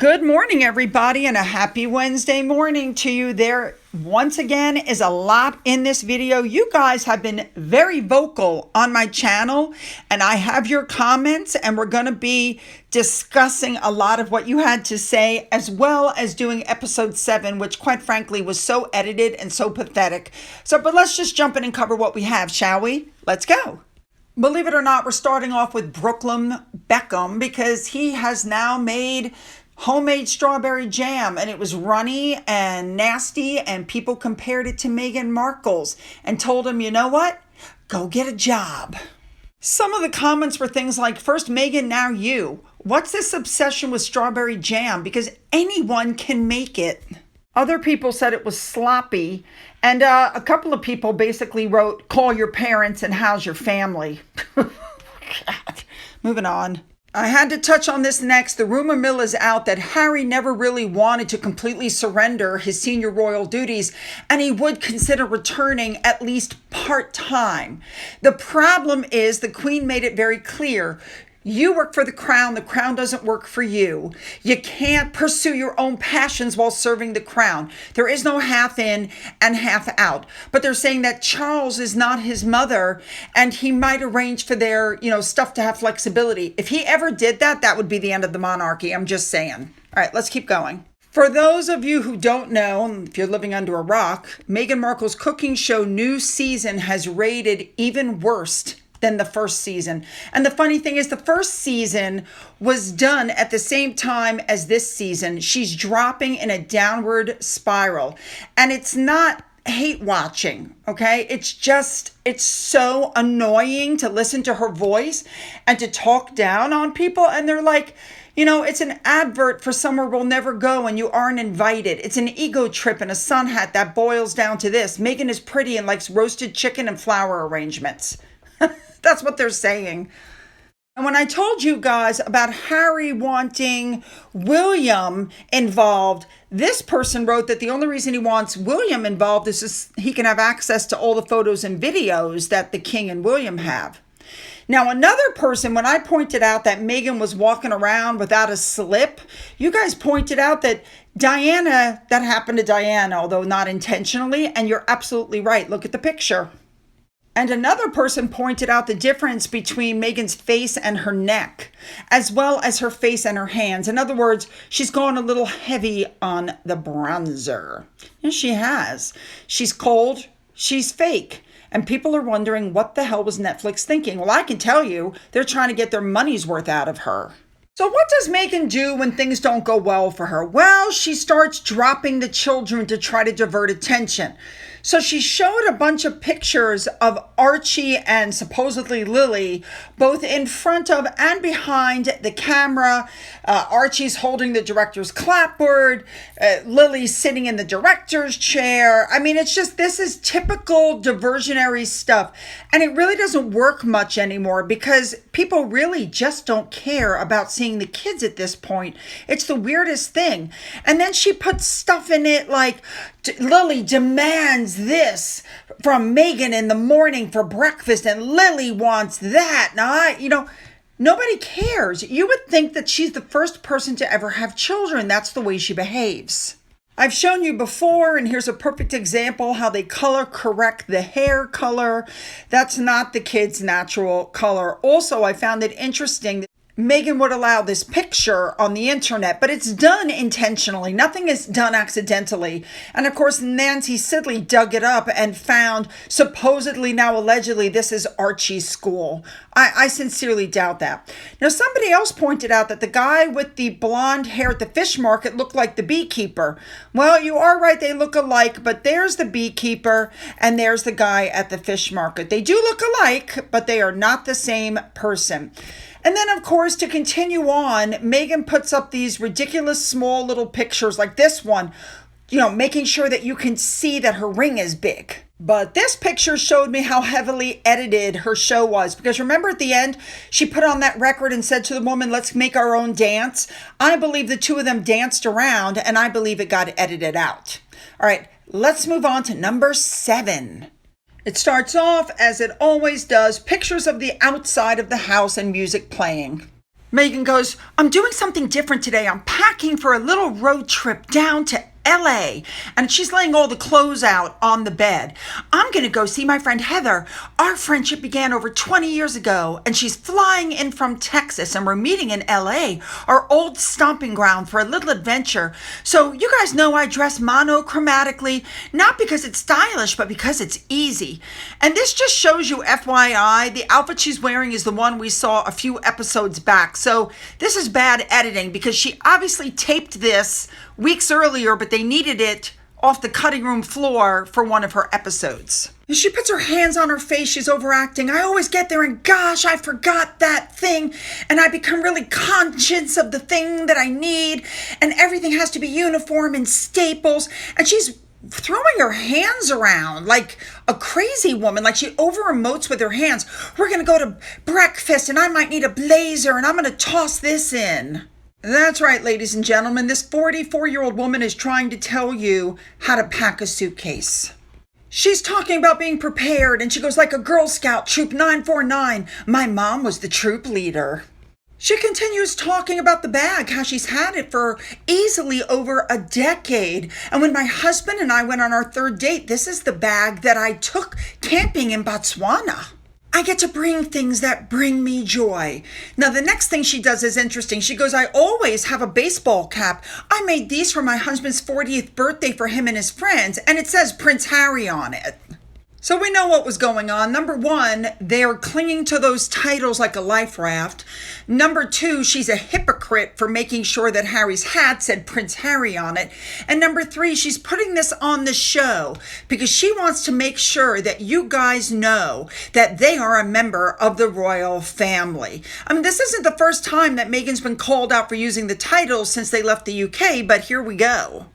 Good morning, everybody, and a happy Wednesday morning to you. There, once again, is a lot in this video. You guys have been very vocal on my channel, and I have your comments, and we're going to be discussing a lot of what you had to say, as well as doing episode 7, which, quite frankly, was so edited and so pathetic. But let's just jump in and cover what we have, shall we? Let's go. Believe it or not, we're starting off with Brooklyn Beckham because he has now made homemade strawberry jam, and it was runny and nasty, and people compared it to Meghan Markle's and told him, you know what? Go get a job. Some of the comments were things like, first Meghan, now you. What's this obsession with strawberry jam? Because anyone can make it. Other people said it was sloppy, and a couple of people basically wrote, call your parents and how's your family? God. Moving on. I had to touch on this next. The rumor mill is out that Harry never really wanted to completely surrender his senior royal duties, and he would consider returning at least part-time. The problem is the Queen made it very clear. You work for the crown doesn't work for you. You can't pursue your own passions while serving the crown. There is no half in and half out. But they're saying that Charles is not his mother, and he might arrange for their, stuff to have flexibility. If he ever did that, that would be the end of the monarchy. I'm just saying. All right, let's keep going. For those of you who don't know, if you're living under a rock, Meghan Markle's cooking show New Season has rated even worse than the first season. And the funny thing is, the first season was done at the same time as this season. She's dropping in a downward spiral. And it's not hate watching, okay? It's so annoying to listen to her voice and to talk down on people. And they're like, it's an advert for somewhere we'll never go and you aren't invited. It's an ego trip and a sun hat that boils down to this. Meghan is pretty and likes roasted chicken and flower arrangements. That's what they're saying. And when I told you guys about Harry wanting William involved, this person wrote that the only reason he wants William involved is he can have access to all the photos and videos that the King and William have. Now, another person, when I pointed out that Meghan was walking around without a slip, you guys pointed out that that happened to Diana, although not intentionally, and you're absolutely right. Look at the picture. And another person pointed out the difference between Meghan's face and her neck, as well as her face and her hands. In other words, she's gone a little heavy on the bronzer. Yes, she has. She's cold. She's fake. And people are wondering, what the hell was Netflix thinking? Well, I can tell you, they're trying to get their money's worth out of her. So what does Meghan do when things don't go well for her? Well, she starts dropping the children to try to divert attention. So she showed a bunch of pictures of Archie and supposedly Lily, both in front of and behind the camera. Archie's holding the director's clapboard. Lily's sitting in the director's chair. I mean, this is typical diversionary stuff. And it really doesn't work much anymore because people really just don't care about seeing the kids at this point. It's the weirdest thing. And then she puts stuff in it like, Lily demands this from Meghan in the morning for breakfast, and Lily wants that. Now, nobody cares. You would think that she's the first person to ever have children. That's the way she behaves. I've shown you before, and here's a perfect example how they color correct the hair color. That's not the kid's natural color. Also, I found it interesting that Meghan would allow this picture on the internet, but it's done intentionally. Nothing is done accidentally. And of course, Nancy Sidley dug it up and found, supposedly, now allegedly, this is Archie's school. I sincerely doubt that. Now, somebody else pointed out that the guy with the blonde hair at the fish market looked like the beekeeper. Well, you are right, they look alike, but there's the beekeeper and there's the guy at the fish market. They do look alike, but they are not the same person. And then, of course, to continue on, Meghan puts up these ridiculous small little pictures like this one, making sure that you can see that her ring is big. But this picture showed me how heavily edited her show was. Because remember at the end, she put on that record and said to the woman, let's make our own dance. I believe the two of them danced around, and I believe it got edited out. All right, let's move on to number 7. It starts off, as it always does, pictures of the outside of the house and music playing. Meghan goes, I'm doing something different today. I'm packing for a little road trip down to LA, and she's laying all the clothes out on the bed. I'm going to go see my friend Heather. Our friendship began over 20 years ago, and she's flying in from Texas, and we're meeting in LA, our old stomping ground, for a little adventure. So you guys know I dress monochromatically, not because it's stylish, but because it's easy. And this just shows you, FYI, the outfit she's wearing is the one we saw a few episodes back. So this is bad editing because she obviously taped this weeks earlier, but they needed it off the cutting room floor for one of her episodes. She puts her hands on her face. She's overacting. I always get there and gosh, I forgot that thing. And I become really conscious of the thing that I need. And everything has to be uniform and staples. And she's throwing her hands around like a crazy woman, like she over emotes with her hands. We're going to go to breakfast and I might need a blazer and I'm going to toss this in. That's right, ladies and gentlemen. This 44-year-old woman is trying to tell you how to pack a suitcase. She's talking about being prepared, and she goes like a Girl Scout, Troop 949. My mom was the troop leader. She continues talking about the bag, how she's had it for easily over a decade. And when my husband and I went on our third date, this is the bag that I took camping in Botswana. I get to bring things that bring me joy. Now, the next thing she does is interesting. She goes, I always have a baseball cap. I made these for my husband's 40th birthday for him and his friends, and it says Prince Harry on it. So we know what was going on. Number one, they're clinging to those titles like a life raft. Number two, she's a hypocrite for making sure that Harry's hat said Prince Harry on it. And number three, she's putting this on the show because she wants to make sure that you guys know that they are a member of the royal family. I mean, this isn't the first time that Meghan's been called out for using the titles since they left the UK, but here we go.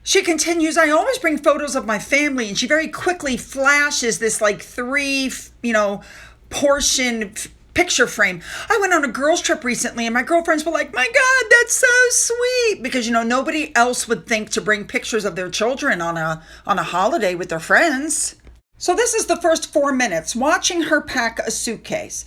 She continues, I always bring photos of my family, and she very quickly flashes this like three, portion picture frame. I went on a girls trip recently and my girlfriends were like, my God, that's so sweet. Because, nobody else would think to bring pictures of their children on a holiday with their friends. So this is the first 4 minutes, watching her pack a suitcase.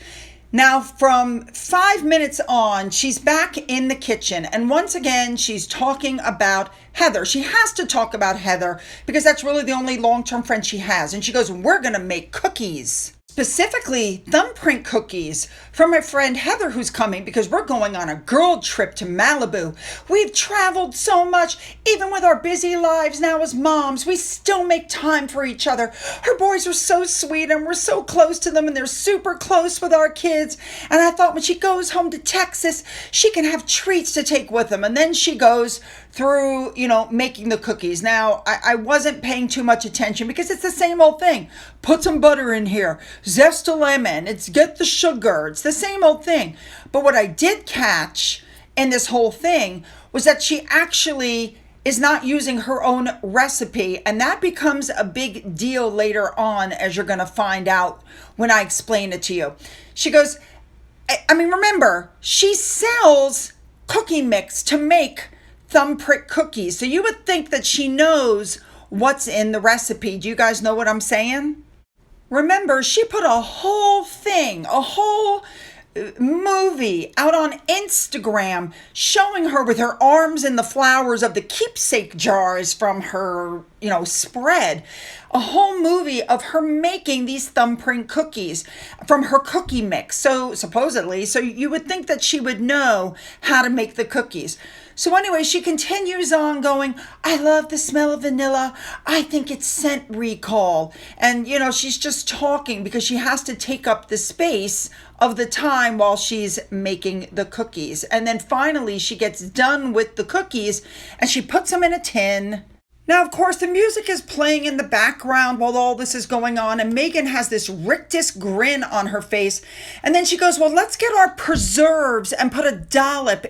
Now, from 5 minutes on, she's back in the kitchen. And once again, she's talking about Heather. She has to talk about Heather because that's really the only long-term friend she has. And she goes, we're going to make cookies. Specifically, thumbprint cookies from my friend Heather who's coming because we're going on a girl trip to Malibu. We've traveled so much, even with our busy lives now as moms, we still make time for each other. Her boys are so sweet and we're so close to them and they're super close with our kids. And I thought when she goes home to Texas, she can have treats to take with them. And then she goes through, making the cookies. Now, I wasn't paying too much attention because it's the same old thing. Put some butter in here. Zest a lemon. Get the sugar. It's the same old thing. But what I did catch in this whole thing was that she actually is not using her own recipe. And that becomes a big deal later on, as you're going to find out when I explain it to you. She goes, remember, she sells cookie mix to make thumbprint cookies. So you would think that she knows what's in the recipe. Do you guys know what I'm saying? Remember, she put a whole movie out on Instagram showing her with her arms in the flowers of the keepsake jars from her, spread. A whole movie of her making these thumbprint cookies from her cookie mix. So you would think that she would know how to make the cookies. So anyway, she continues on going, I love the smell of vanilla. I think it's scent recall. And, she's just talking because she has to take up the space of the time while she's making the cookies. And then finally she gets done with the cookies and she puts them in a tin. Now, of course, the music is playing in the background while all this is going on, and Meghan has this rictus grin on her face. And then she goes, well, let's get our preserves and put a dollop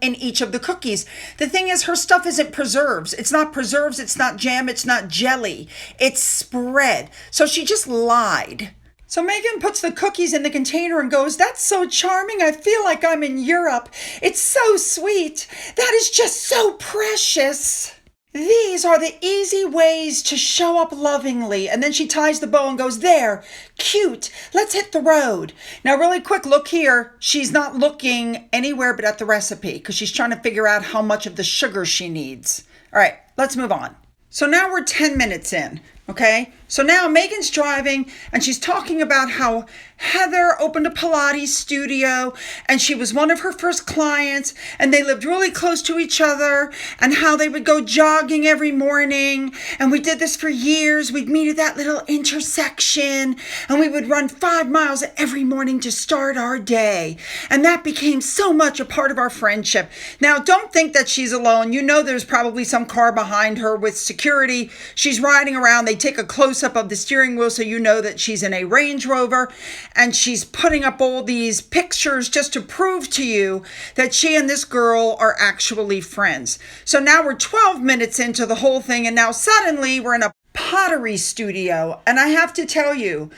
in each of the cookies. The thing is, her stuff isn't preserves. It's not preserves. It's not jam. It's not jelly. It's spread. So she just lied. So Meghan puts the cookies in the container and goes, that's so charming. I feel like I'm in Europe. It's so sweet. That is just so precious. These are the easy ways to show up lovingly. And then she ties the bow and goes, there, Cute. Let's hit the road. Now, really quick, look here. She's not looking anywhere but at the recipe because she's trying to figure out how much of the sugar she needs. All right, let's move on. So now we're 10 minutes in, okay? So now Meghan's driving and she's talking about how Heather opened a Pilates studio and she was one of her first clients and they lived really close to each other and how they would go jogging every morning. And we did this for years. We'd meet at that little intersection and we would run 5 miles every morning to start our day. And that became so much a part of our friendship. Now, don't think that she's alone. You know there's probably some car behind her with security. She's riding around. They take a close-up of the steering wheel so you know that she's in a Range Rover. And she's putting up all these pictures just to prove to you that she and this girl are actually friends. So now we're 12 minutes into the whole thing, and now suddenly we're in a pottery studio. And I have to tell you,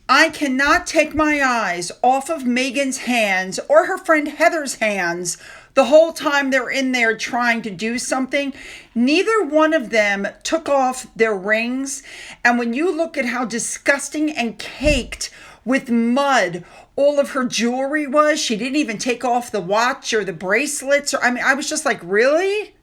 I cannot take my eyes off of Meghan's hands or her friend Heather's hands the whole time they're in there trying to do something. Neither one of them took off their rings. And when you look at how disgusting and caked with mud all of her jewelry was, she didn't even take off the watch or the bracelets. I was just like, really?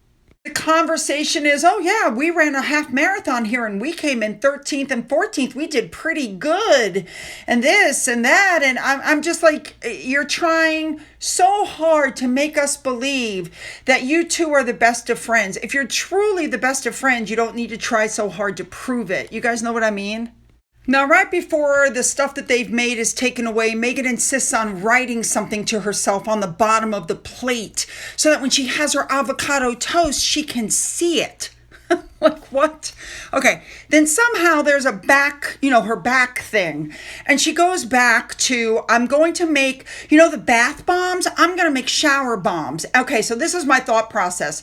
The conversation is, oh yeah, we ran a half marathon here and we came in 13th and 14th. We did pretty good and this and that. And I'm just like, you're trying so hard to make us believe that you two are the best of friends. If you're truly the best of friends, you don't need to try so hard to prove it. You guys know what I mean? Now, right before the stuff that they've made is taken away, Meghan insists on writing something to herself on the bottom of the plate so that when she has her avocado toast, she can see it. Like, what? Okay, then somehow there's a back, her back thing. And she goes back to, I'm going to make, the bath bombs? I'm going to make shower bombs. Okay, so this is my thought process.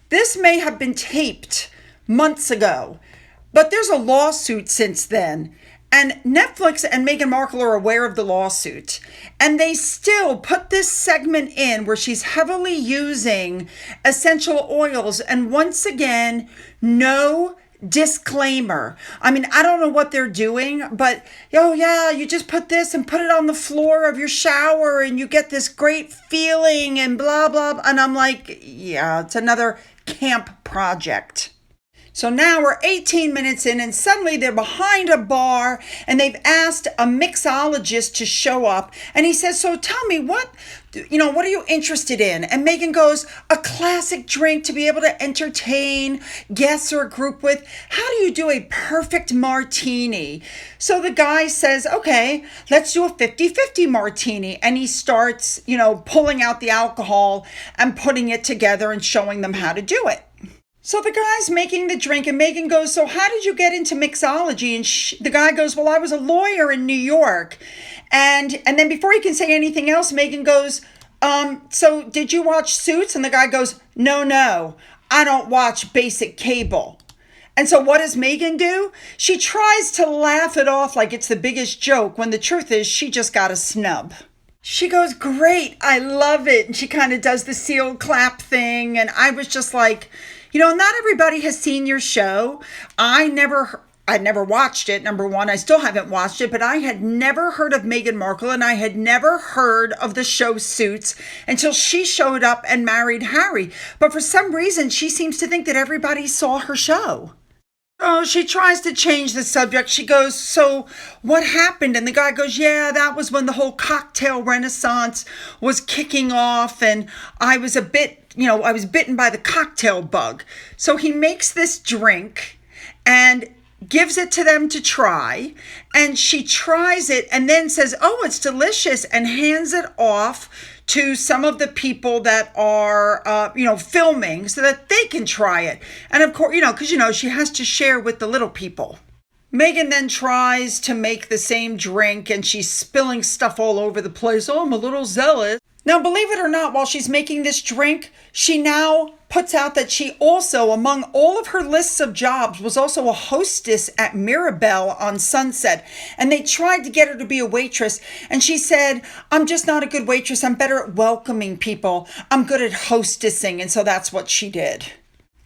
This may have been taped months ago, but there's a lawsuit since then. And Netflix and Meghan Markle are aware of the lawsuit. And they still put this segment in where she's heavily using essential oils. And once again, no disclaimer. I don't know what they're doing, but oh yeah, you just put this and put it on the floor of your shower and you get this great feeling and blah, blah. And I'm like, yeah, it's another camp project. So now we're 18 minutes in and suddenly they're behind a bar and they've asked a mixologist to show up. And he says, so tell me what are you interested in? And Meghan goes, a classic drink to be able to entertain guests or a group with. How do you do a perfect martini? So the guy says, okay, let's do a 50-50 martini. And he starts, pulling out the alcohol and putting it together and showing them how to do it. So the guy's making the drink and Meghan goes, so how did you get into mixology? And the guy goes, well, I was a lawyer in New York. And then before he can say anything else, Meghan goes, so did you watch Suits? And the guy goes, no, I don't watch basic cable. And so what does Meghan do? She tries to laugh it off like it's the biggest joke when the truth is she just got a snub. She goes, great, I love it. And she kind of does the seal clap thing. And I was just like, not everybody has seen your show. I'd never watched it, number one. I still haven't watched it, but I had never heard of Meghan Markle and I had never heard of the show Suits until she showed up and married Harry. But for some reason, she seems to think that everybody saw her show. Oh, she tries to change the subject. She goes, so what happened? And the guy goes, yeah, that was when the whole cocktail renaissance was kicking off. And I was I was bitten by the cocktail bug. So he makes this drink and gives it to them to try. And she tries it and then says, oh, it's delicious, and hands it off to some of the people that are, filming so that they can try it. And of course, because, she has to share with the little people. Meghan then tries to make the same drink and she's spilling stuff all over the place. Oh, I'm a little zealous. Now, believe it or not, while she's making this drink, she now puts out that she also, among all of her lists of jobs, was also a hostess at Mirabelle on Sunset. And they tried to get her to be a waitress. And she said, I'm just not a good waitress. I'm better at welcoming people. I'm good at hostessing. And so that's what she did.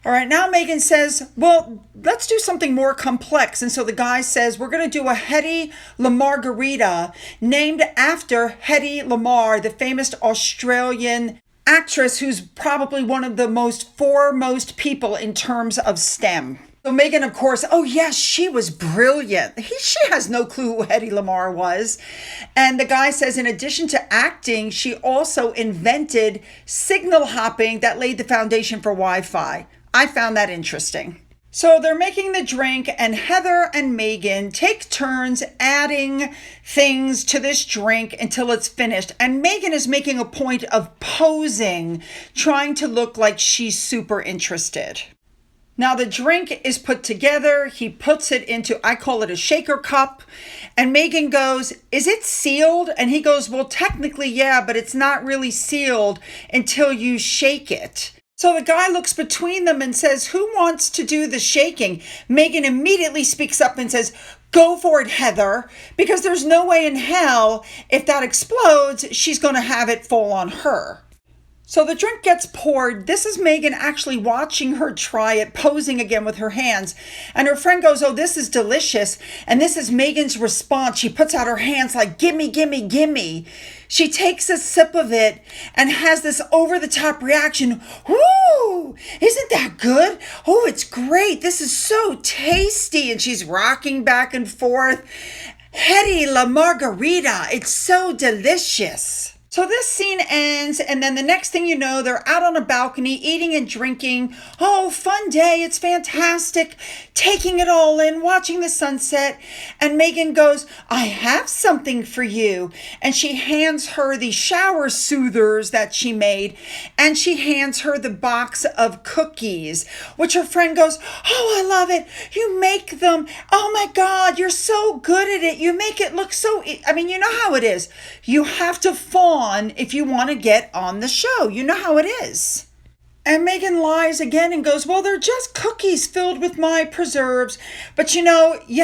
All right, now Meghan says, well, let's do something more complex. And so the guy says, we're going to do a Hedy Lamarr margarita named after Hedy Lamarr, the famous Australian actress who's probably one of the most foremost people in terms of STEM. So Meghan, of course, oh yes, she was brilliant. She has no clue who Hedy Lamarr was. And the guy says, in addition to acting, she also invented signal hopping that laid the foundation for Wi-Fi. I found that interesting. So they're making the drink, and Heather and Meghan take turns adding things to this drink until it's finished. And Meghan is making a point of posing, trying to look like she's super interested. Now the drink is put together. He puts it into, I call it a shaker cup. And Meghan goes, is it sealed? And he goes, well, technically, yeah, but it's not really sealed until you shake it. So the guy looks between them and says, who wants to do the shaking? Meghan immediately speaks up and says, go for it, Heather, because there's no way in hell if that explodes, she's going to have it fall on her. So the drink gets poured. This is Meghan actually watching her try it, posing again with her hands. And her friend goes, oh, this is delicious. And this is Meghan's response. She puts out her hands like, gimme, gimme, gimme. She takes a sip of it and has this over-the-top reaction. Woo! Isn't that good? Oh, it's great. This is so tasty. And she's rocking back and forth. Hedy Lamarr margarita. It's so delicious. So this scene ends, and then the next thing you know, they're out on a balcony eating and drinking. Oh, fun day. It's fantastic. Taking it all in, watching the sunset. And Meghan goes, I have something for you. And she hands her the shower soothers that she made, and she hands her the box of cookies, which her friend goes, oh, I love it. You make them. Oh my God, you're so good at it. You make it look so, you know how it is. You have to fawn if you want to get on the show. You know how it is. And Meghan lies again and goes, well, they're just cookies filled with my preserves. But you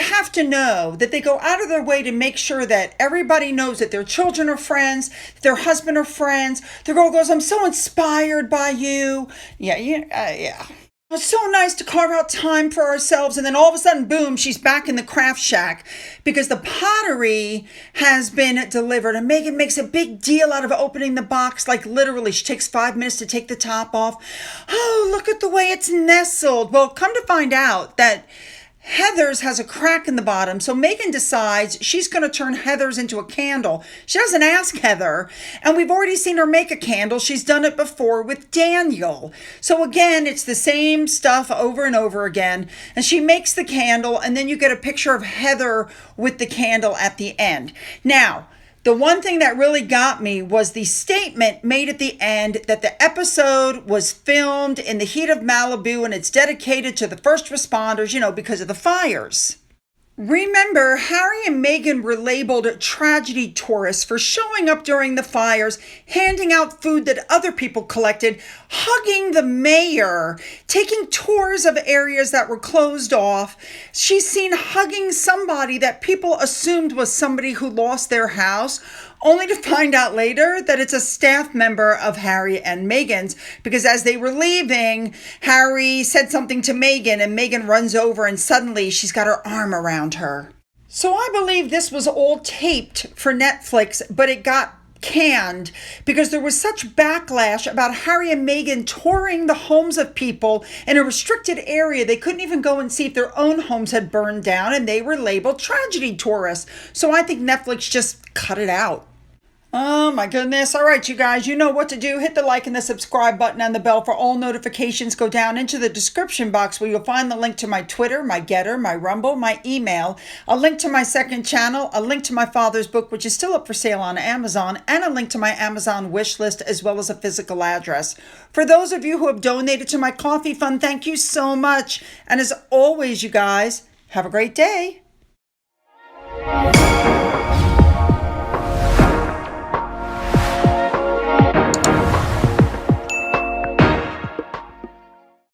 have to know that they go out of their way to make sure that everybody knows that their children are friends, their husband are friends. The girl goes, I'm so inspired by you. Yeah. It's so nice to carve out time for ourselves. And then all of a sudden, boom, she's back in the craft shack because the pottery has been delivered. And Meghan makes a big deal out of opening the box. Like literally, she takes 5 minutes to take the top off. Oh, look at the way it's nestled. Well, come to find out that Heather's has a crack in the bottom, so Meghan decides she's going to turn Heather's into a candle. She doesn't ask Heather, and we've already seen her make a candle. She's done it before with Daniel. So again, it's the same stuff over and over again, and she makes the candle, and then you get a picture of Heather with the candle at the end. Now, the one thing that really got me was the statement made at the end that the episode was filmed in the heat of Malibu and it's dedicated to the first responders, because of the fires. Remember, Harry and Meghan were labeled tragedy tourists for showing up during the fires, handing out food that other people collected, hugging the mayor, taking tours of areas that were closed off. She's seen hugging somebody that people assumed was somebody who lost their house, only to find out later that it's a staff member of Harry and Meghan's, because as they were leaving, Harry said something to Meghan and Meghan runs over and suddenly she's got her arm around her. So I believe this was all taped for Netflix, but it got canned because there was such backlash about Harry and Meghan touring the homes of people in a restricted area. They couldn't even go and see if their own homes had burned down, and they were labeled tragedy tourists. So I think Netflix just cut it out. Oh my goodness. All right, you guys, you know what to do. Hit the like and the subscribe button and the bell for all notifications. Go down into the description box where you'll find the link to my Twitter, my Gettr, my Rumble, my email, a link to my second channel, a link to my father's book, which is still up for sale on Amazon, and a link to my Amazon wish list, as well as a physical address. For those of you who have donated to my coffee fund, thank you so much. And as always, you guys, have a great day.